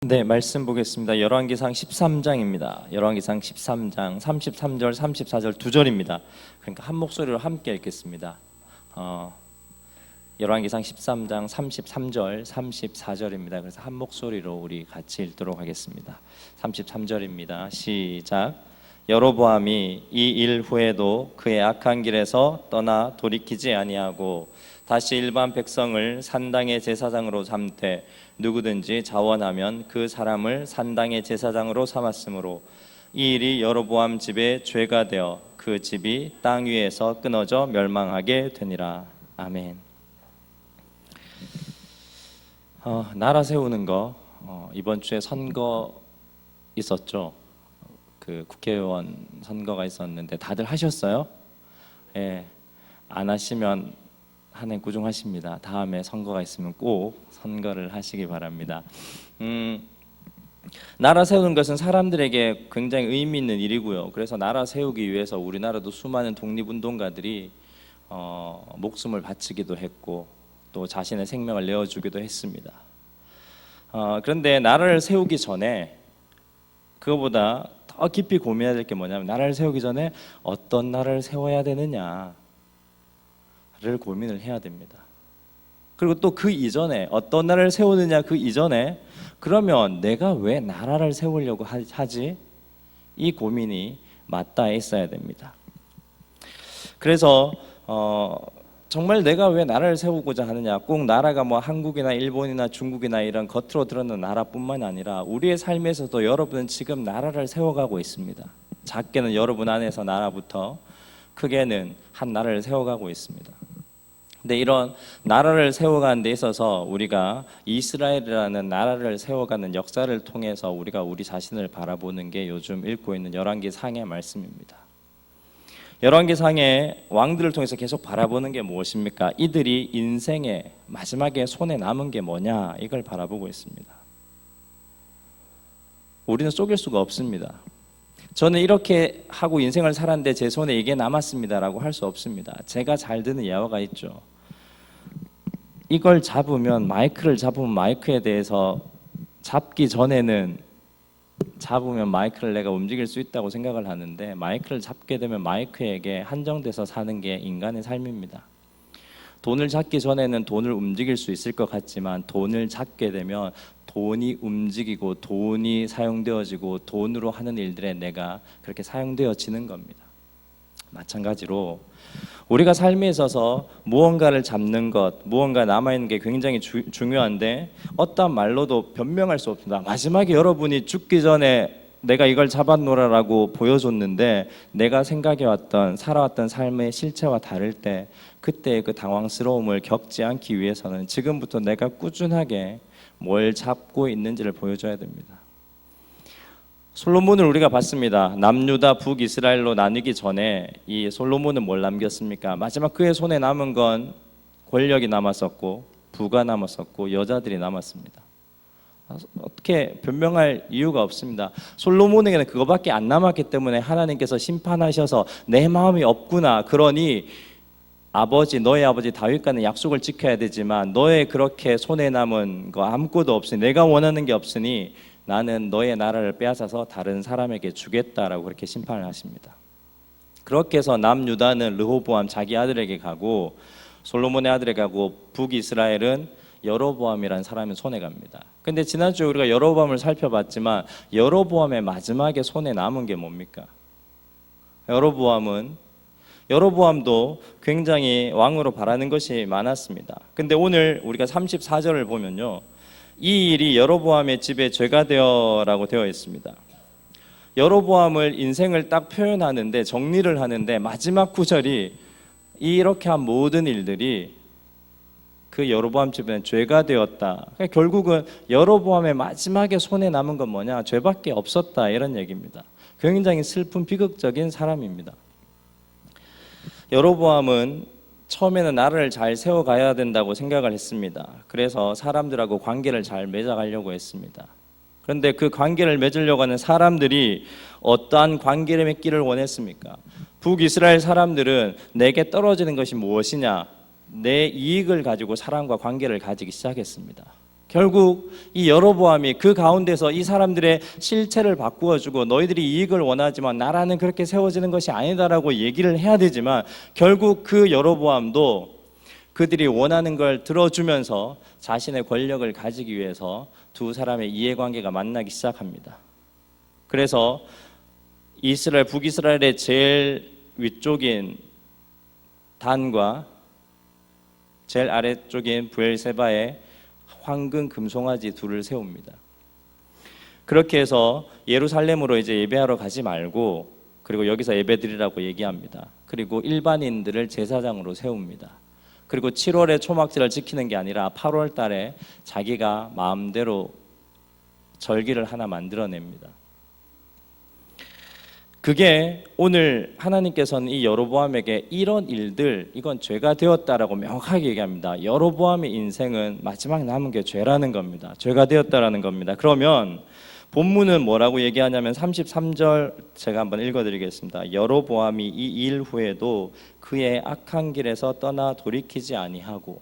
네, 말씀 보겠습니다. 열왕기상 13장입니다. 열왕기상 13장 33절, 34절 두 절입니다. 그러니까 한 목소리로 함께 읽겠습니다. 열왕기상 13장 33절, 34절입니다. 그래서 한 목소리로 우리 같이 읽도록 하겠습니다. 33절입니다. 시작. 여로보암이 이 일 후에도 그의 악한 길에서 떠나 돌이키지 아니하고 다시 일반 백성을 산당의 제사장으로 삼되 누구든지 자원하면 그 사람을 산당의 제사장으로 삼았으므로 이 일이 여로보암 집의 죄가 되어 그 집이 땅 위에서 끊어져 멸망하게 되니라. 아멘. 나라 세우는 거 이번 주에 선거 있었죠. 그 국회의원 선거가 있었는데 다들 하셨어요? 예, 안 하시면 한 해 꾸중하십니다. 다음에 선거가 있으면 꼭 선거를 하시기 바랍니다. 나라 세우는 것은 사람들에게 굉장히 의미 있는 일이고요. 그래서 나라 세우기 위해서 우리나라도 수많은 독립운동가들이 목숨을 바치기도 했고 또 자신의 생명을 내어주기도 했습니다. 그런데 나라를 세우기 전에 그거보다 더 깊이 고민해야 될 게 뭐냐면 나라를 세우기 전에 어떤 나라를 세워야 되느냐를 고민을 해야 됩니다. 그리고 또 그 이전에 어떤 나라를 세우느냐 그 이전에 그러면 내가 왜 나라를 세우려고 하지? 이 고민이 맞닿아 있어야 됩니다. 그래서 정말 내가 왜 나라를 세우고자 하느냐, 꼭 나라가 뭐 한국이나 일본이나 중국이나 이런 겉으로 드러나는 나라뿐만 아니라 우리의 삶에서도 여러분은 지금 나라를 세워가고 있습니다. 작게는 여러분 안에서 나라부터 크게는 한 나라를 세워가고 있습니다. 근데 이런 나라를 세워가는 데 있어서 우리가 이스라엘이라는 나라를 세워가는 역사를 통해서 우리가 우리 자신을 바라보는 게 요즘 읽고 있는 열왕기상의 말씀입니다. 열왕기상의 왕들을 통해서 계속 바라보는 게 무엇입니까? 이들이 인생의 마지막에 손에 남은 게 뭐냐, 이걸 바라보고 있습니다. 우리는 속일 수가 없습니다. 저는 이렇게 하고 인생을 살았는데 제 손에 이게 남았습니다라고 할 수 없습니다. 제가 잘 드는 예화가 있죠. 이걸 잡으면, 마이크를 잡으면 마이크에 대해서 잡기 전에는 잡으면 마이크를 내가 움직일 수 있다고 생각을 하는데 마이크를 잡게 되면 마이크에게 한정돼서 사는 게 인간의 삶입니다. 돈을 잡기 전에는 돈을 움직일 수 있을 것 같지만 돈을 잡게 되면 돈이 움직이고 돈이 사용되어지고 돈으로 하는 일들에 내가 그렇게 사용되어지는 겁니다. 마찬가지로 우리가 삶에 있어서 무언가를 잡는 것, 무언가 남아있는 게 굉장히 중요한데 어떤 말로도 변명할 수 없습니다. 마지막에 여러분이 죽기 전에 내가 이걸 잡았노라라고 보여줬는데 내가 생각해왔던 살아왔던 삶의 실체와 다를 때 그때의 그 당황스러움을 겪지 않기 위해서는 지금부터 내가 꾸준하게 뭘 잡고 있는지를 보여줘야 됩니다. 솔로몬을 우리가 봤습니다. 남유다 북이스라엘로 나뉘기 전에 이 솔로몬은 뭘 남겼습니까? 마지막 그의 손에 남은 건 권력이 남았었고 부가 남았었고 여자들이 남았습니다. 어떻게 변명할 이유가 없습니다. 솔로몬에게는 그거밖에 안 남았기 때문에 하나님께서 심판하셔서 내 마음이 없구나, 그러니 너의 아버지 다윗과는 약속을 지켜야 되지만 너의 그렇게 손에 남은 거 아무것도 없으니, 내가 원하는 게 없으니 나는 너의 나라를 빼앗아서 다른 사람에게 주겠다라고 그렇게 심판을 하십니다. 그렇게 해서 남유다는 르호보암 자기 아들에게 가고 솔로몬의 아들에게 가고 북이스라엘은 여로보암이라는 사람의 손에 갑니다. 근데 지난주에 우리가 여로보암을 살펴봤지만 여로보암의 마지막에 손에 남은 게 뭡니까? 여로보암도 굉장히 왕으로 바라는 것이 많았습니다. 근데 오늘 우리가 34절을 보면요, 이 일이 여로보암의 집에 죄가 되어라고 되어 있습니다. 여로보암을 인생을 딱 표현하는데, 정리를 하는데 마지막 구절이 이렇게 한 모든 일들이 그 여로보암 집에는 죄가 되었다. 그러니까 결국은 여로보암의 마지막에 손에 남은 건 뭐냐? 죄밖에 없었다, 이런 얘기입니다. 굉장히 슬픈 비극적인 사람입니다. 여로보암은 처음에는 나라를 잘 세워가야 된다고 생각을 했습니다. 그래서 사람들하고 관계를 잘 맺어가려고 했습니다. 그런데 그 관계를 맺으려고 하는 사람들이 어떠한 관계를 맺기를 원했습니까? 북이스라엘 사람들은 내게 떨어지는 것이 무엇이냐? 내 이익을 가지고 사람과 관계를 가지기 시작했습니다. 결국 이 여로보암이 그 가운데서 이 사람들의 실체를 바꾸어주고 너희들이 이익을 원하지만 나라는 그렇게 세워지는 것이 아니다라고 얘기를 해야 되지만 결국 그 여로보암도 그들이 원하는 걸 들어주면서 자신의 권력을 가지기 위해서 두 사람의 이해관계가 만나기 시작합니다. 그래서 이스라엘, 북이스라엘의 제일 위쪽인 단과 제일 아래쪽인 브엘세바에 황금 금송아지 둘을 세웁니다. 그렇게 해서 예루살렘으로 이제 예배하러 가지 말고 그리고 여기서 예배드리라고 얘기합니다. 그리고 일반인들을 제사장으로 세웁니다. 그리고 7월에 초막절을 지키는 게 아니라 8월 달에 자기가 마음대로 절기를 하나 만들어냅니다. 그게 오늘 하나님께서는 이 여로보암에게 이런 일들, 이건 죄가 되었다라고 명확하게 얘기합니다. 여로보암의 인생은 마지막 남은 게 죄라는 겁니다. 죄가 되었다라는 겁니다. 그러면 본문은 뭐라고 얘기하냐면 33절 제가 한번 읽어드리겠습니다. 여로보암이 이 일 후에도 그의 악한 길에서 떠나 돌이키지 아니하고,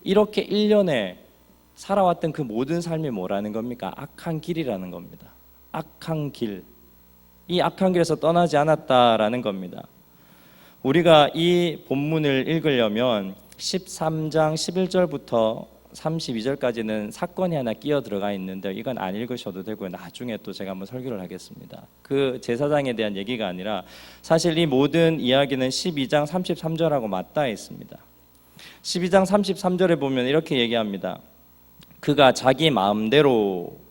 이렇게 1년에 살아왔던 그 모든 삶이 뭐라는 겁니까? 악한 길이라는 겁니다. 악한 길. 이 악한 길에서 떠나지 않았다라는 겁니다. 우리가 이 본문을 읽으려면 13장 11절부터 32절까지는 사건이 하나 끼어 들어가 있는데 이건 안 읽으셔도 되고요. 나중에 또 제가 한번 설교를 하겠습니다. 그 제사장에 대한 얘기가 아니라 사실 이 모든 이야기는 12장 33절하고 맞닿아 있습니다. 12장 33절에 보면 이렇게 얘기합니다. 그가 자기 마음대로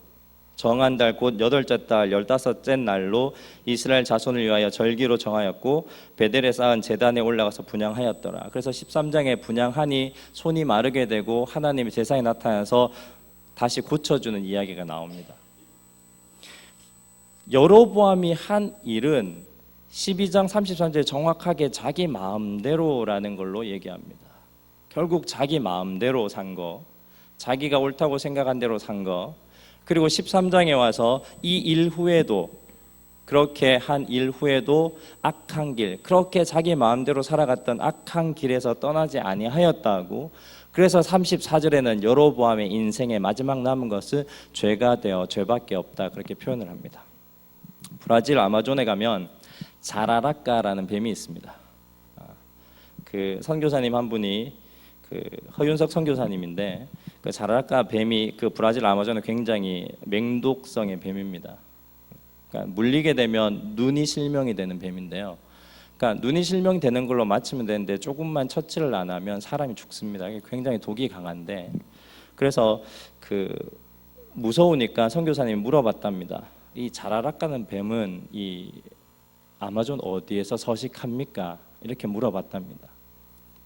정한 달 곧 여덟째 달 15째 날로 이스라엘 자손을 위하여 절기로 정하였고 베델에 쌓은 제단에 올라가서 분향하였더라. 그래서 13장에 분향하니 손이 마르게 되고 하나님의 제사에 나타나서 다시 고쳐주는 이야기가 나옵니다. 여로보암이 한 일은 12장 33절에 정확하게 자기 마음대로라는 걸로 얘기합니다. 결국 자기 마음대로 산 거, 자기가 옳다고 생각한 대로 산 거, 그리고 13장에 와서 이 일 후에도 그렇게 한 일 후에도 악한 길, 그렇게 자기 마음대로 살아갔던 악한 길에서 떠나지 아니하였다고. 그래서 34절에는 여로보암의 인생의 마지막 남은 것은 죄가 되어 죄밖에 없다 그렇게 표현을 합니다. 브라질 아마존에 가면 자라라까라는 뱀이 있습니다. 그 선교사님 한 분이 그 허윤석 선교사님인데 그 자라라까 뱀이 그 브라질 아마존에 굉장히 맹독성의 뱀입니다. 그러니까 물리게 되면 눈이 실명이 되는 뱀인데요. 그러니까 눈이 실명이 되는 걸로 맞추면 되는데 조금만 처치를 안 하면 사람이 죽습니다. 굉장히 독이 강한데 그래서 그 무서우니까 선교사님이 물어봤답니다. 이 자라라까는 뱀은 이 아마존 어디에서 서식합니까? 이렇게 물어봤답니다.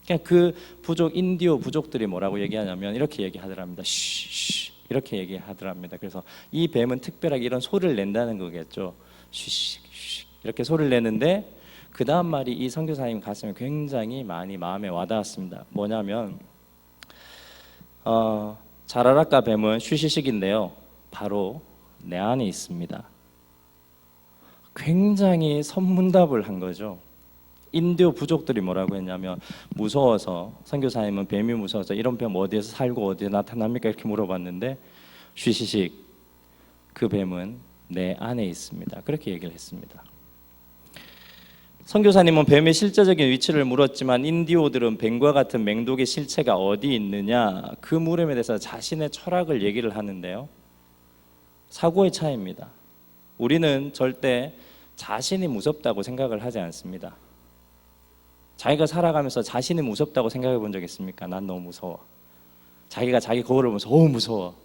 그냥 그 부족 인디오 부족들이 뭐라고 얘기하냐면 이렇게 얘기하더랍니다. 쉬쉬 이렇게 얘기하더랍니다. 그래서 이 뱀은 특별하게 이런 소리를 낸다는 거겠죠. 쉬쉬 이렇게 소리를 내는데 그 다음 말이 이 선교사님 가슴에 굉장히 많이 마음에 와닿았습니다. 뭐냐면 자라라까 뱀은 쉬쉬식인데요. 바로 내 안에 있습니다. 굉장히 선문답을 한 거죠. 인디오 부족들이 뭐라고 했냐면 무서워서 선교사님은 뱀이 무서워서 이런 뱀 어디에서 살고 어디에 나타납니까? 이렇게 물어봤는데 쉬시식 그 뱀은 내 안에 있습니다. 그렇게 얘기를 했습니다. 선교사님은 뱀의 실제적인 위치를 물었지만 인디오들은 뱀과 같은 맹독의 실체가 어디 있느냐 그 물음에 대해서 자신의 철학을 얘기를 하는데요. 사고의 차이입니다. 우리는 절대 자신이 무섭다고 생각을 하지 않습니다. 자기가 살아가면서 자신이 무섭다고 생각해 본 적 있습니까? 난 너무 무서워. 자기가 자기 거울을 보면서 무서워.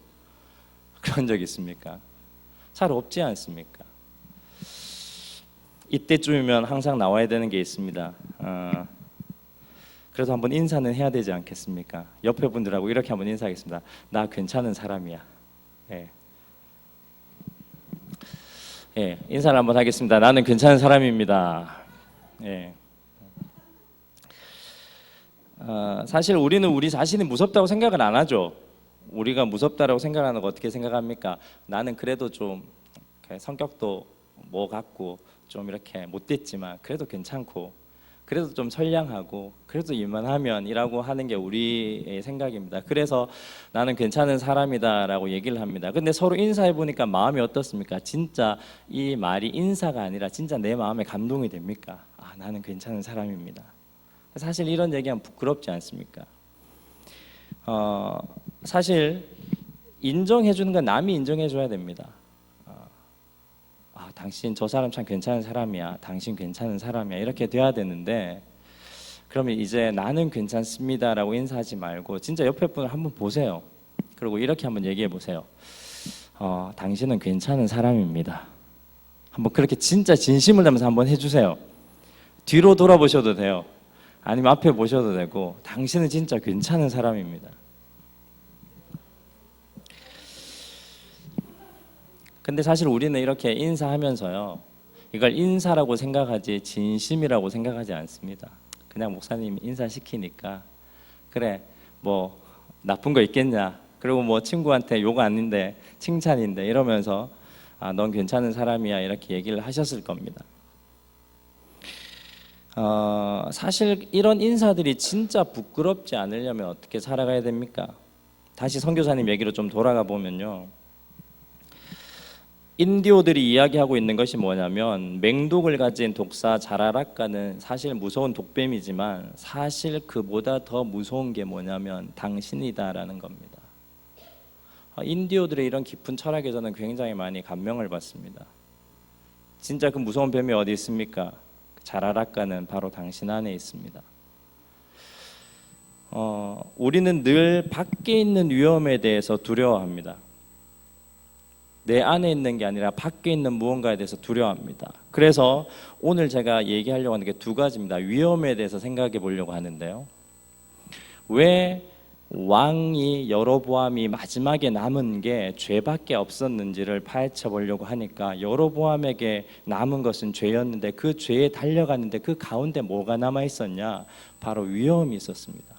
그런 적 있습니까? 잘 없지 않습니까? 이때쯤이면 항상 나와야 되는 게 있습니다. 그래서 한번 인사는 해야 되지 않겠습니까? 옆에 분들하고 이렇게 한번 인사하겠습니다. 나 괜찮은 사람이야. 인사를 한번 하겠습니다. 나는 괜찮은 사람입니다. 사실 우리는 우리 자신이 무섭다고 생각을 안 하죠. 우리가 무섭다라고 생각하는 거 어떻게 생각합니까? 나는 그래도 좀 성격도 뭐 같고 좀 이렇게 못됐지만 그래도 괜찮고 그래도 좀 선량하고 그래도 이만하면이라고 하는 게 우리의 생각입니다. 그래서 나는 괜찮은 사람이다라고 얘기를 합니다. 근데 서로 인사해 보니까 마음이 어떻습니까? 진짜 이 말이 인사가 아니라 진짜 내 마음에 감동이 됩니까? 아, 나는 괜찮은 사람입니다. 사실 이런 얘기하면 부끄럽지 않습니까? 사실 인정해 주는 건 남이 인정해 줘야 됩니다. 당신 저 사람 참 괜찮은 사람이야. 당신 괜찮은 사람이야. 이렇게 돼야 되는데 그러면 이제 나는 괜찮습니다라고 인사하지 말고 진짜 옆에 분을 한번 보세요. 그리고 이렇게 한번 얘기해 보세요. 당신은 괜찮은 사람입니다. 한번 그렇게 진짜 진심을 담아서 한번 해주세요. 뒤로 돌아보셔도 돼요. 아니면 앞에 보셔도 되고 당신은 진짜 괜찮은 사람입니다. 근데 사실 우리는 이렇게 인사하면서요, 이걸 인사라고 생각하지 진심이라고 생각하지 않습니다. 그냥 목사님 인사시키니까 그래 뭐 나쁜 거 있겠냐, 그리고 뭐 친구한테 욕 아닌데 칭찬인데 이러면서 넌 괜찮은 사람이야 이렇게 얘기를 하셨을 겁니다. 사실 이런 인사들이 진짜 부끄럽지 않으려면 어떻게 살아가야 됩니까? 다시 선교사님 얘기로 좀 돌아가 보면요, 인디오들이 이야기하고 있는 것이 뭐냐면 맹독을 가진 독사 자라락가는 사실 무서운 독뱀이지만 사실 그보다 더 무서운 게 뭐냐면 당신이다라는 겁니다. 인디오들의 이런 깊은 철학에 저는 굉장히 많이 감명을 받습니다. 진짜 그 무서운 뱀이 어디 있습니까? 자라락가는 바로 당신 안에 있습니다. 우리는 늘 밖에 있는 위험에 대해서 두려워합니다. 내 안에 있는 게 아니라 밖에 있는 무언가에 대해서 두려워합니다. 그래서 오늘 제가 얘기하려고 하는 게 두 가지입니다. 위험에 대해서 생각해 보려고 하는데요, 왜 왕이 여로보암이 마지막에 남은 게 죄밖에 없었는지를 파헤쳐 보려고 하니까 여로보암에게 남은 것은 죄였는데 그 죄에 달려갔는데 그 가운데 뭐가 남아 있었냐? 바로 위험이 있었습니다.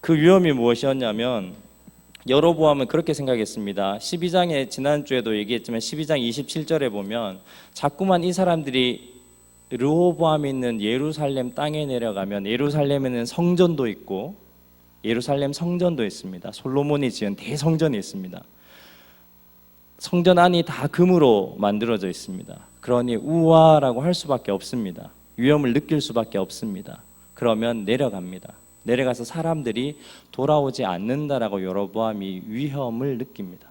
그 위험이 무엇이었냐면 여로보암은 그렇게 생각했습니다. 12장에 지난주에도 얘기했지만 12장 27절에 보면 자꾸만 이 사람들이 르호보암이 있는 예루살렘 땅에 내려가면 예루살렘에는 성전도 있고 예루살렘 성전도 있습니다. 솔로몬이 지은 대성전이 있습니다. 성전 안이 다 금으로 만들어져 있습니다. 그러니 우화라고 할 수밖에 없습니다. 위험을 느낄 수밖에 없습니다. 그러면 내려갑니다. 내려가서 사람들이 돌아오지 않는다라고 여로보암이 위험을 느낍니다.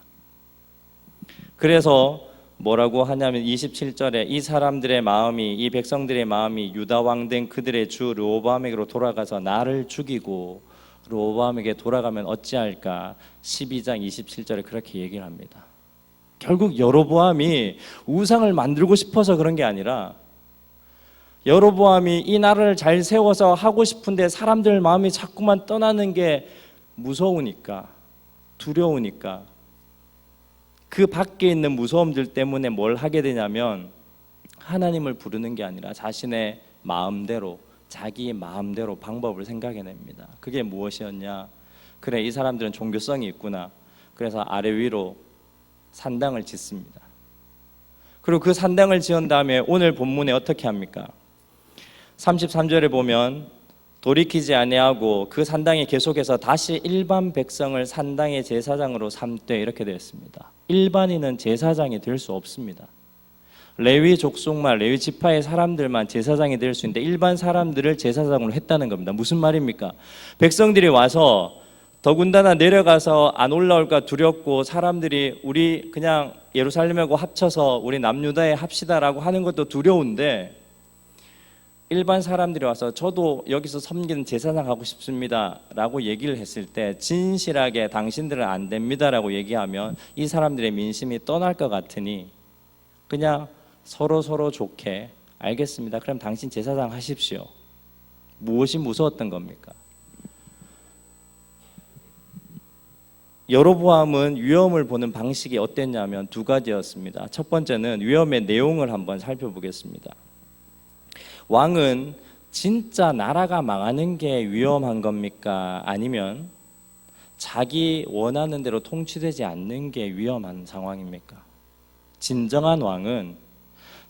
그래서 뭐라고 하냐면 27절에 이 사람들의 마음이, 이 백성들의 마음이 유다 왕 된 그들의 주 르호보암에게로 돌아가서 나를 죽이고 르호보암에게 돌아가면 어찌할까? 12장 27절에 그렇게 얘기를 합니다. 결국 여로보암이 우상을 만들고 싶어서 그런 게 아니라 여로보암이 이 나라를 잘 세워서 하고 싶은데 사람들 마음이 자꾸만 떠나는 게 무서우니까, 두려우니까 그 밖에 있는 무서움들 때문에 뭘 하게 되냐면 하나님을 부르는 게 아니라 자신의 마음대로, 자기 마음대로 방법을 생각해냅니다. 그게 무엇이었냐? 그래, 이 사람들은 종교성이 있구나. 그래서 아래 위로 산당을 짓습니다. 그리고 그 산당을 지은 다음에 오늘 본문에 어떻게 합니까? 33절에 보면 돌이키지 아니하고 그 산당에 계속해서 다시 일반 백성을 산당의 제사장으로 삼되 이렇게 되어 있습니다. 일반인은 제사장이 될 수 없습니다. 레위 족속만, 레위 지파의 사람들만 제사장이 될 수 있는데 일반 사람들을 제사장으로 했다는 겁니다. 무슨 말입니까? 백성들이 와서 더군다나 내려가서 안 올라올까 두렵고 사람들이 우리 그냥 예루살렘하고 합쳐서 우리 남유다에 합시다라고 하는 것도 두려운데 일반 사람들이 와서 저도 여기서 섬기는 제사장 하고 싶습니다 라고 얘기를 했을 때 진실하게 당신들은 안 됩니다 라고 얘기하면 이 사람들의 민심이 떠날 것 같으니 그냥 서로 좋게 알겠습니다, 그럼 당신 제사장 하십시오. 무엇이 무서웠던 겁니까? 여로보암은 위험을 보는 방식이 어땠냐면 두 가지였습니다. 첫 번째는 위험의 내용을 한번 살펴보겠습니다. 왕은 진짜 나라가 망하는 게 위험한 겁니까? 아니면 자기 원하는 대로 통치되지 않는 게 위험한 상황입니까? 진정한 왕은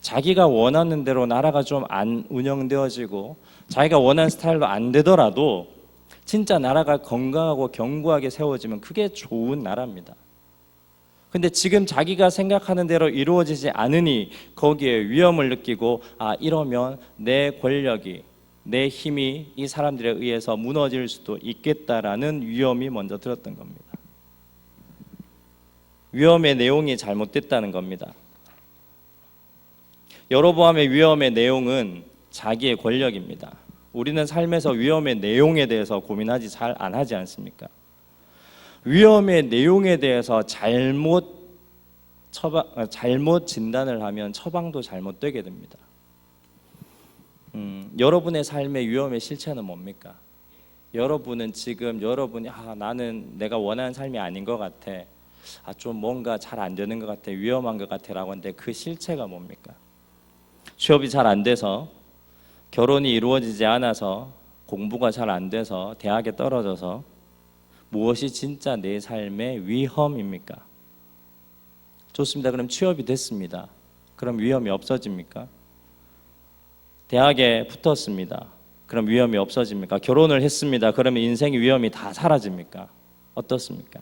자기가 원하는 대로 나라가 좀 안 운영되어지고 자기가 원하는 스타일로 안 되더라도 진짜 나라가 건강하고 견고하게 세워지면 그게 좋은 나라입니다. 근데 지금 자기가 생각하는 대로 이루어지지 않으니 거기에 위험을 느끼고 이러면 내 권력이 내 힘이 이 사람들에 의해서 무너질 수도 있겠다라는 위험이 먼저 들었던 겁니다. 위험의 내용이 잘못됐다는 겁니다. 여로보암의 위험의 내용은 자기의 권력입니다. 우리는 삶에서 위험의 내용에 대해서 고민하지 잘 안 하지 않습니까? 위험의 내용에 대해서 잘못 진단을 하면 처방도 잘못되게 됩니다. 여러분의 삶의 위험의 실체는 뭡니까? 여러분은 지금 나는 내가 원하는 삶이 아닌 것 같아. 좀 뭔가 잘 안 되는 것 같아. 위험한 것 같아라고 하는데 그 실체가 뭡니까? 취업이 잘 안 돼서, 결혼이 이루어지지 않아서, 공부가 잘 안 돼서, 대학에 떨어져서 무엇이 진짜 내 삶의 위험입니까? 좋습니다. 그럼 취업이 됐습니다. 그럼 위험이 없어집니까? 대학에 붙었습니다. 그럼 위험이 없어집니까? 결혼을 했습니다. 그러면 인생의 위험이 다 사라집니까? 어떻습니까?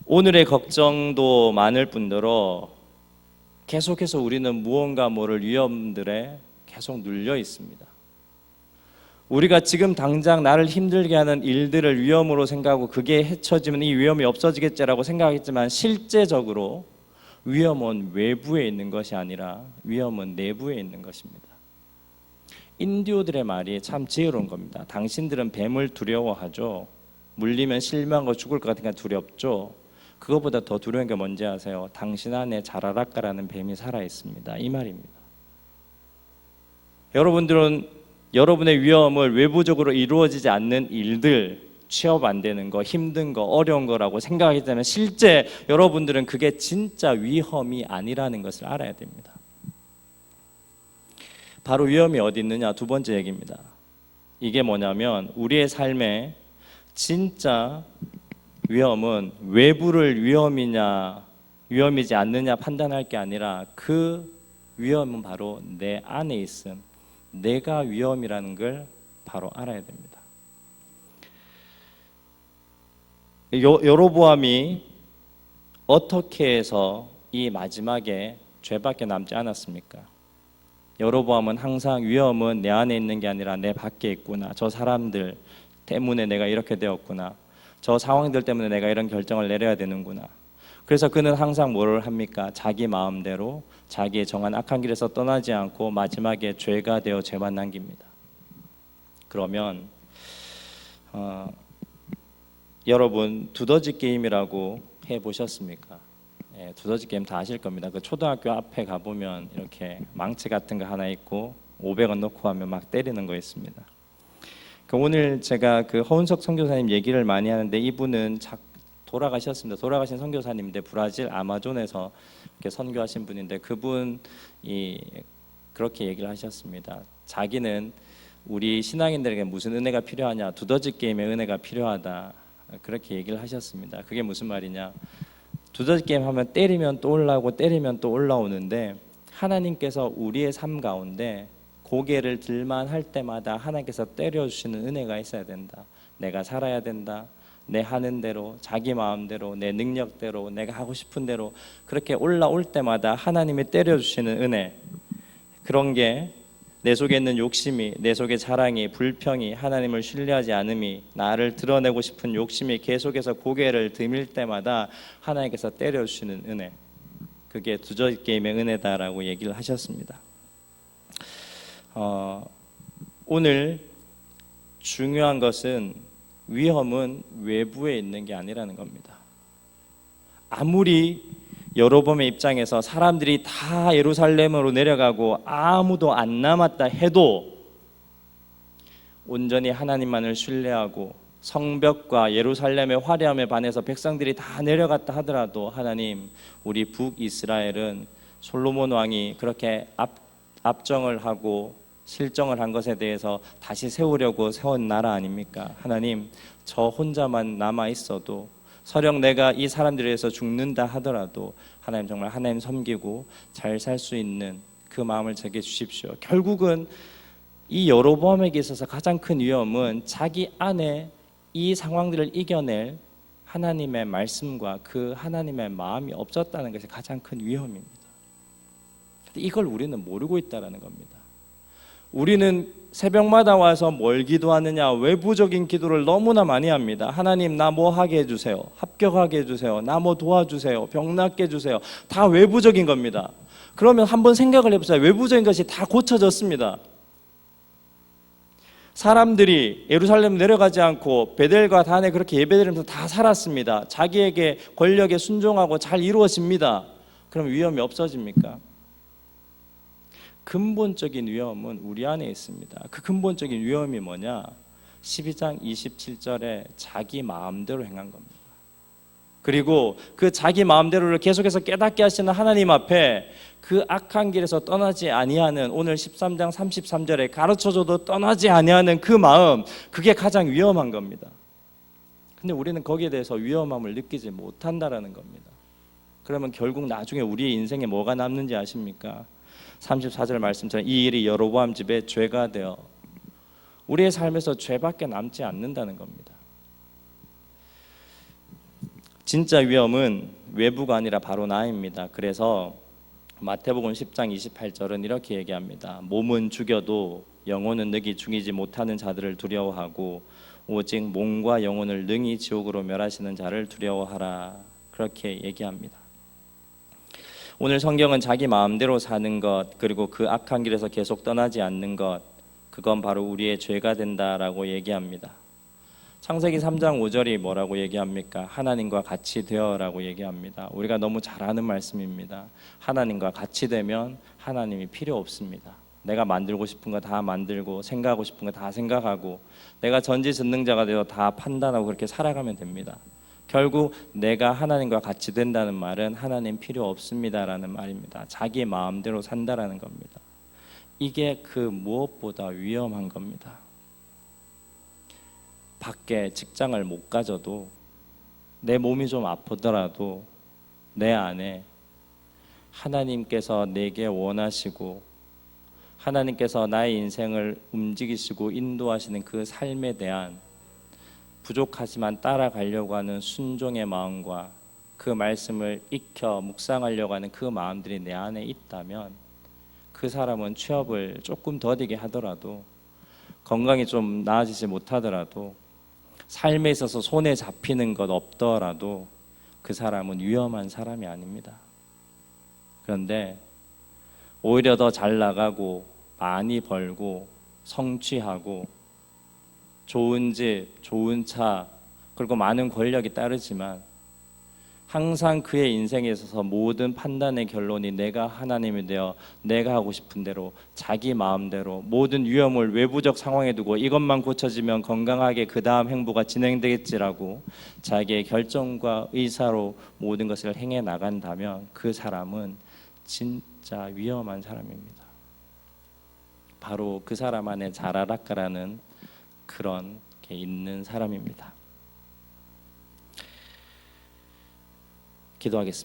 오늘의 걱정도 많을 뿐더러 계속해서 우리는 무언가 모를 위험들에 계속 눌려 있습니다. 우리가 지금 당장 나를 힘들게 하는 일들을 위험으로 생각하고 그게 헤쳐지면 이 위험이 없어지겠지라고 생각했지만 실제적으로 위험은 외부에 있는 것이 아니라 위험은 내부에 있는 것입니다. 인디오들의 말이 참 지혜로운 겁니다. 당신들은 뱀을 두려워하죠. 물리면 실망하고 죽을 것 같으니까 두렵죠. 그것보다 더 두려운 게 뭔지 아세요? 당신 안에 자라락가라는 뱀이 살아 있습니다. 이 말입니다. 여러분들은 여러분의 위험을 외부적으로 이루어지지 않는 일들, 취업 안 되는 거, 힘든 거, 어려운 거라고 생각하기 때문에 실제 여러분들은 그게 진짜 위험이 아니라는 것을 알아야 됩니다. 바로 위험이 어디 있느냐, 두 번째 얘기입니다. 이게 뭐냐면 우리의 삶에 진짜 위험은 외부를 위험이지 않느냐 판단할 게 아니라 그 위험은 바로 내 안에 있음, 내가 위험이라는 걸 바로 알아야 됩니다. 여로보암이 어떻게 해서 이 마지막에 죄밖에 남지 않았습니까? 여로보암은 항상 위험은 내 안에 있는 게 아니라 내 밖에 있구나. 저 사람들 때문에 내가 이렇게 되었구나. 저 상황들 때문에 내가 이런 결정을 내려야 되는구나. 그래서 그는 항상 뭐를 합니까? 자기 마음대로 자기의 정한 악한 길에서 떠나지 않고 마지막에 죄가 되어 죄만 남깁니다. 그러면 여러분 두더지 게임이라고 해보셨습니까? 두더지 게임 다 아실 겁니다. 그 초등학교 앞에 가보면 이렇게 망치 같은 거 하나 있고 500원 넣고 하면 막 때리는 거 있습니다. 오늘 제가 그 허은석 선교사님 얘기를 많이 하는데 이분은 돌아가셨습니다. 돌아가신 선교사님인데 브라질 아마존에서 이렇게 선교하신 분인데 그분이 그렇게 얘기를 하셨습니다. 자기는 우리 신앙인들에게 무슨 은혜가 필요하냐? 두더지 게임의 은혜가 필요하다. 그렇게 얘기를 하셨습니다. 그게 무슨 말이냐? 두더지 게임 하면 때리면 또 올라오고 때리면 또 올라오는데 하나님께서 우리의 삶 가운데 고개를 들만 할 때마다 하나님께서 때려주시는 은혜가 있어야 된다. 내가 살아야 된다. 내 하는 대로, 자기 마음대로, 내 능력대로, 내가 하고 싶은 대로 그렇게 올라올 때마다 하나님이 때려주시는 은혜, 그런 게 내 속에 있는 욕심이, 내 속의 자랑이, 불평이, 하나님을 신뢰하지 않음이, 나를 드러내고 싶은 욕심이 계속해서 고개를 드밀 때마다 하나님께서 때려주시는 은혜, 그게 두더지 게임의 은혜다라고 얘기를 하셨습니다. 오늘 중요한 것은 위험은 외부에 있는 게 아니라는 겁니다. 아무리 여로보암의 입장에서 사람들이 다 예루살렘으로 내려가고 아무도 안 남았다 해도 온전히 하나님만을 신뢰하고 성벽과 예루살렘의 화려함에 반해서 백성들이 다 내려갔다 하더라도 하나님, 우리 북이스라엘은 솔로몬 왕이 그렇게 압정을 하고 실정을 한 것에 대해서 다시 세우려고 세운 나라 아닙니까? 하나님, 저 혼자만 남아 있어도 설령 내가 이 사람들에 의해서 죽는다 하더라도 하나님 정말 하나님 섬기고 잘 살 수 있는 그 마음을 제게 주십시오. 결국은 이 여로보암에게 있어서 가장 큰 위험은 자기 안에 이 상황들을 이겨낼 하나님의 말씀과 그 하나님의 마음이 없었다는 것이 가장 큰 위험입니다. 이걸 우리는 모르고 있다는 겁니다. 우리는 새벽마다 와서 뭘 기도하느냐, 외부적인 기도를 너무나 많이 합니다. 하나님 나 뭐 하게 해주세요, 합격하게 해주세요, 나 뭐 도와주세요, 병 낫게 해주세요. 다 외부적인 겁니다. 그러면 한번 생각을 해보세요. 외부적인 것이 다 고쳐졌습니다. 사람들이 예루살렘 내려가지 않고 베델과 단에 그렇게 예배드리면서 다 살았습니다. 자기에게 권력에 순종하고 잘 이루어집니다. 그럼 위험이 없어집니까? 근본적인 위험은 우리 안에 있습니다. 그 근본적인 위험이 뭐냐? 12장 27절에 자기 마음대로 행한 겁니다. 그리고 그 자기 마음대로를 계속해서 깨닫게 하시는 하나님 앞에 그 악한 길에서 떠나지 아니하는, 오늘 13장 33절에 가르쳐줘도 떠나지 아니하는 그 마음, 그게 가장 위험한 겁니다. 근데 우리는 거기에 대해서 위험함을 느끼지 못한다라는 겁니다. 그러면 결국 나중에 우리의 인생에 뭐가 남는지 아십니까? 34절 말씀처럼 이 일이 여로보암 집에 죄가 되어 우리의 삶에서 죄밖에 남지 않는다는 겁니다. 진짜 위험은 외부가 아니라 바로 나입니다. 그래서 마태복음 10장 28절은 이렇게 얘기합니다. 몸은 죽여도 영혼은 능히 죽이지 못하는 자들을 두려워하고 오직 몸과 영혼을 능히 지옥으로 멸하시는 자를 두려워하라. 그렇게 얘기합니다. 오늘 성경은 자기 마음대로 사는 것, 그리고 그 악한 길에서 계속 떠나지 않는 것, 그건 바로 우리의 죄가 된다라고 얘기합니다. 창세기 3장 5절이 뭐라고 얘기합니까? 하나님과 같이 되어라고 얘기합니다. 우리가 너무 잘 아는 말씀입니다. 하나님과 같이 되면 하나님이 필요 없습니다. 내가 만들고 싶은 거 다 만들고 생각하고 싶은 거 다 생각하고 내가 전지전능자가 되어 다 판단하고 그렇게 살아가면 됩니다. 결국 내가 하나님과 같이 된다는 말은 하나님 필요 없습니다라는 말입니다. 자기 마음대로 산다라는 겁니다. 이게 그 무엇보다 위험한 겁니다. 밖에 직장을 못 가져도 내 몸이 좀 아프더라도 내 안에 하나님께서 내게 원하시고 하나님께서 나의 인생을 움직이시고 인도하시는 그 삶에 대한 부족하지만 따라가려고 하는 순종의 마음과 그 말씀을 익혀 묵상하려고 하는 그 마음들이 내 안에 있다면 그 사람은 취업을 조금 더디게 하더라도 건강이 좀 나아지지 못하더라도 삶에 있어서 손에 잡히는 것 없더라도 그 사람은 위험한 사람이 아닙니다. 그런데 오히려 더 잘 나가고 많이 벌고 성취하고 좋은 집, 좋은 차, 그리고 많은 권력이 따르지만 항상 그의 인생에 있어서 모든 판단의 결론이 내가 하나님이 되어 내가 하고 싶은 대로 자기 마음대로 모든 위험을 외부적 상황에 두고 이것만 고쳐지면 건강하게 그 다음 행보가 진행되겠지라고 자기의 결정과 의사로 모든 것을 행해 나간다면 그 사람은 진짜 위험한 사람입니다. 바로 그 사람 안에 자라락가라는 그런 게 있는 사람입니다. 기도하겠습니다.